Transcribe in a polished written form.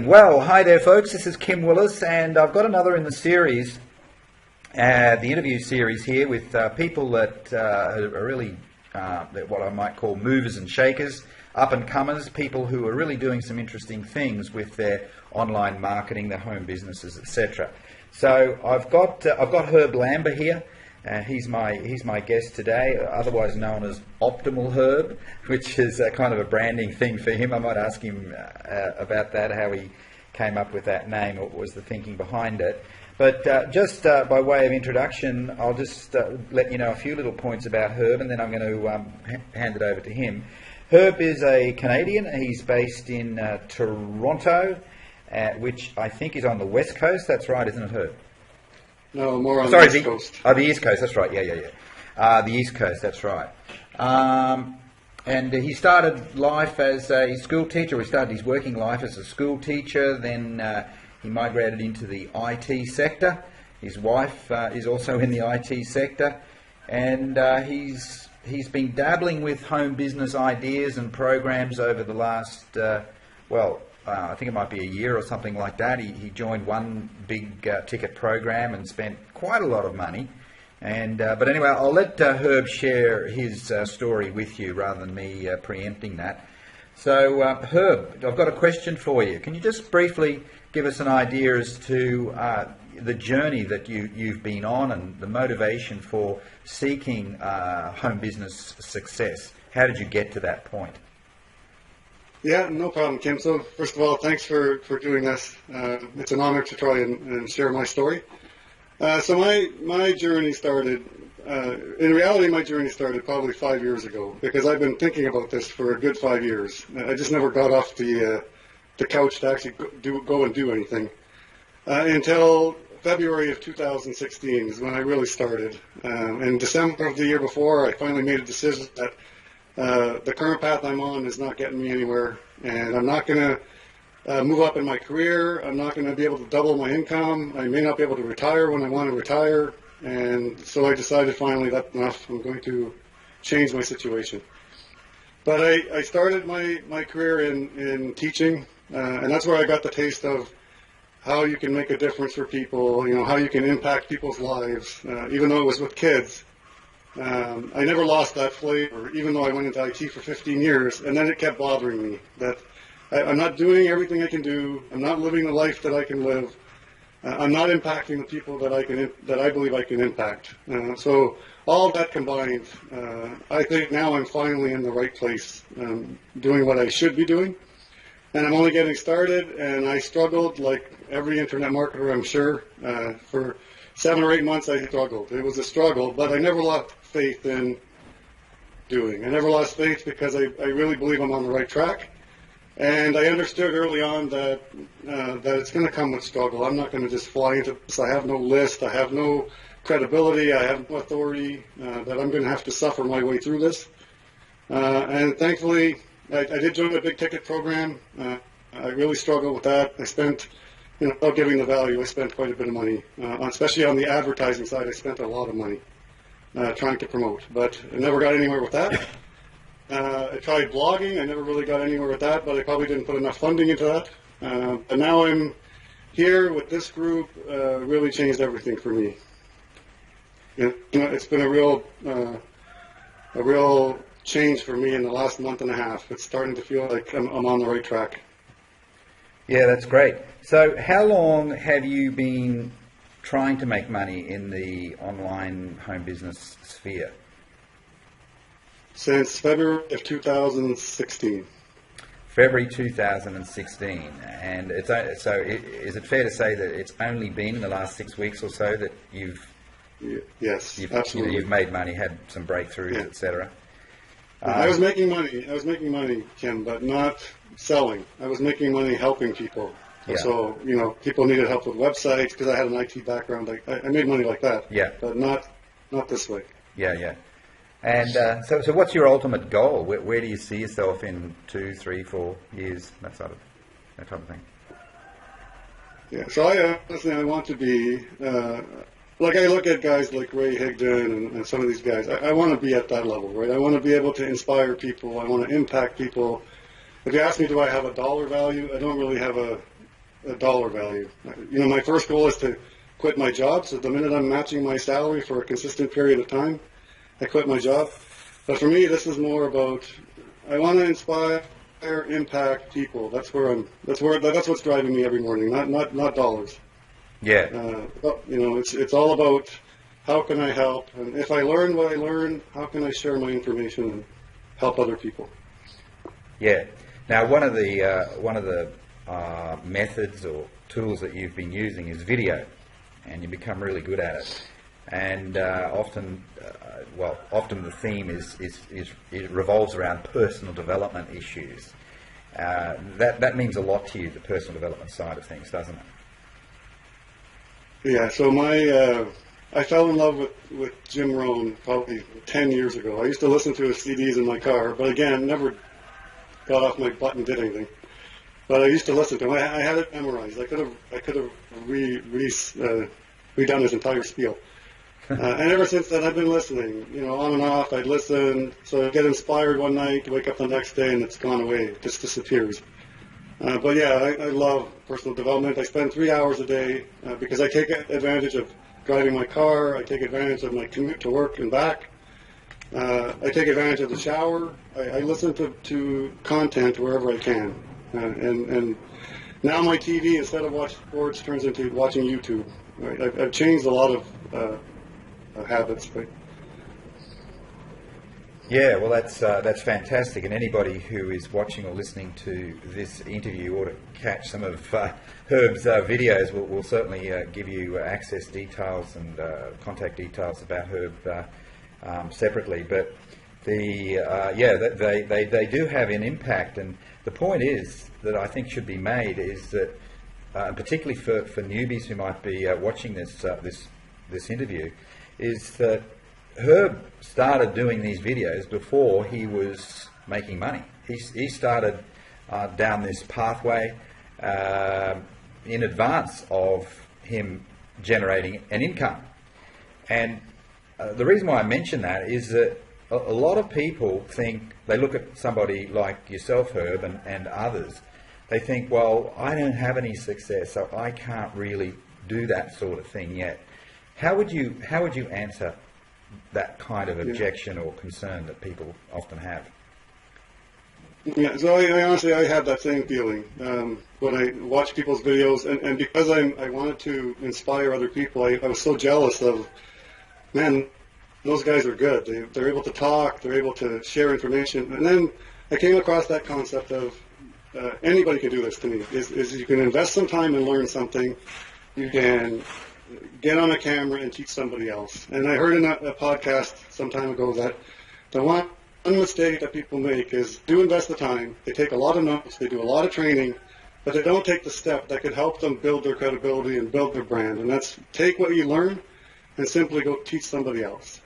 Well, hi there, folks. This is Kim Willis, and I've got another in the series, the interview series here with people that are really what I might call movers and shakers, up-and-comers, people who are really doing some interesting things with their online marketing, their home businesses, etc. So I've got Herb Lamba here. He's my guest today, otherwise known as Optimal Herb, which is kind of a branding thing for him. I might ask him about that, how he came up with that name, what was the thinking behind it. But just by way of introduction, I'll just let you know a few little points about Herb, and then I'm going to hand it over to him. Herb is a Canadian. He's based in Toronto, which I think is on the West Coast. That's right, isn't it, Herb? No, more on the East Coast. Oh, the East Coast, that's right, yeah. The East Coast, that's right. And he started life as a school teacher. He started his working life as a school teacher, then he migrated into the IT sector. His wife is also in the IT sector, and he's been dabbling with home business ideas and programs over the last, I think it might be a year or something like that. He joined one big ticket program and spent quite a lot of money. And but anyway, I'll let Herb share his story with you rather than me preempting that. So Herb, I've got a question for you. Can you just briefly give us an idea as to the journey that you've been on and the motivation for seeking home business success? How did you get to that point? Yeah, no problem, Kim. So first of all, thanks for doing this. It's an honor to try and share my story. So my journey started, in reality, my journey started probably 5 years ago, because I've been thinking about this for a good 5 years. I just never got off the couch to actually go and do anything until February of 2016 is when I really started. In December of the year before, I finally made a decision that the current path I'm on is not getting me anywhere, and I'm not going to move up in my career. I'm not going to be able to double my income. I may not be able to retire when I want to retire, and so I decided finally that's enough. I'm going to change my situation. But I started my career in teaching, and that's where I got the taste of how you can make a difference for people, how you can impact people's lives, even though it was with kids. I never lost that flavor, even though I went into IT for 15 years, and then it kept bothering me that I'm not doing everything I can do. I'm not living the life that I can live. I'm not impacting the people that I believe I can impact. So all that combined, I think now I'm finally in the right place, doing what I should be doing, and I'm only getting started. And I struggled like every internet marketer, I'm sure, for 7 or 8 months. I struggled. It was a struggle, but I never lost faith in doing. I never lost faith because I really believe I'm on the right track. And I understood early on that it's going to come with struggle. I'm not going to just fly into this. I have no list. I have no credibility. I have no authority. That I'm going to have to suffer my way through this. And thankfully, I did join a big ticket program. I really struggled with that. I spent, without giving the value, I spent quite a bit of money, especially on the advertising side. I spent a lot of money trying to promote, but I never got anywhere with that. I tried blogging. I never really got anywhere with that, but I probably didn't put enough funding into that. But now I'm here with this group. Really changed everything for me. It's been a real change for me in the last month and a half. It's starting to feel like I'm on the right track. Yeah, that's great. So how long have you been trying to make money in the online home business sphere? Since February of 2016. February 2016. And is it fair to say that it's only been in the last 6 weeks or so that you've absolutely. You've made money, had some breakthroughs, etc.? I was making money, Kim, but not selling. I was making money helping people. Yeah. So, people needed help with websites because I had an IT background. I made money like that. Yeah. But not this way. Yeah. And so what's your ultimate goal? Where do you see yourself in 2, 3, 4 years, that type of thing? Yeah, so I want to be, like I look at guys like Ray Higdon and some of these guys. I want to be at that level, right? I want to be able to inspire people. I want to impact people. If you ask me, do I have a dollar value? I don't really have a a dollar value. You know, my first goal is to quit my job. So the minute I'm matching my salary for a consistent period of time, I quit my job. But for me, this is more about, I want to inspire, impact people. That's what's driving me every morning, not dollars. Yeah. You know, it's all about how can I help, and if I learn what I learn, how can I share my information and help other people? Yeah. Now, one of the methods or tools that you've been using is video, and you become really good at it. And often the theme it revolves around personal development issues. That means a lot to you, the personal development side of things, doesn't it? Yeah. So I fell in love with Jim Rohn probably 10 years ago. I used to listen to his CDs in my car, but again, never got off my butt and did anything. But I used to listen to him. I had it memorized. I could have redone his entire spiel. And ever since then, I've been listening. You know, on and off. I'd listen, so I'd get inspired one night, wake up the next day, and it's gone away. It just disappears. But yeah, I love personal development. I spend 3 hours a day because I take advantage of driving my car. I take advantage of my commute to work and back. I take advantage of the shower. I listen to content wherever I can. And now my TV, instead of watching sports, turns into watching YouTube. Right? I've changed a lot of habits. Right? Yeah, well, that's fantastic, and anybody who is watching or listening to this interview ought to catch some of Herb's videos. We'll certainly give you access details and contact details about Herb separately. But they do have an impact, and the point is that I think should be made is that, particularly for newbies who might be watching this interview, is that Herb started doing these videos before he was making money. He started down this pathway in advance of him generating an income. And the reason why I mention that is that a lot of people think, they look at somebody like yourself, Herb, and others, they think, well, I don't have any success, so I can't really do that sort of thing yet. How would you answer that kind of objection or concern that people often have? Yeah, so I honestly had that same feeling when I watch people's videos, and because I wanted to inspire other people, I was so jealous of, man, those guys are good. They're able to talk, they're able to share information, and then I came across that concept of anybody can do this to me. Is you can invest some time and learn something, you can get on a camera and teach somebody else. And I heard in a podcast some time ago that the one mistake that people make is do invest the time. They take a lot of notes, they do a lot of training, but they don't take the step that could help them build their credibility and build their brand. And that's take what you learn and simply go teach somebody else.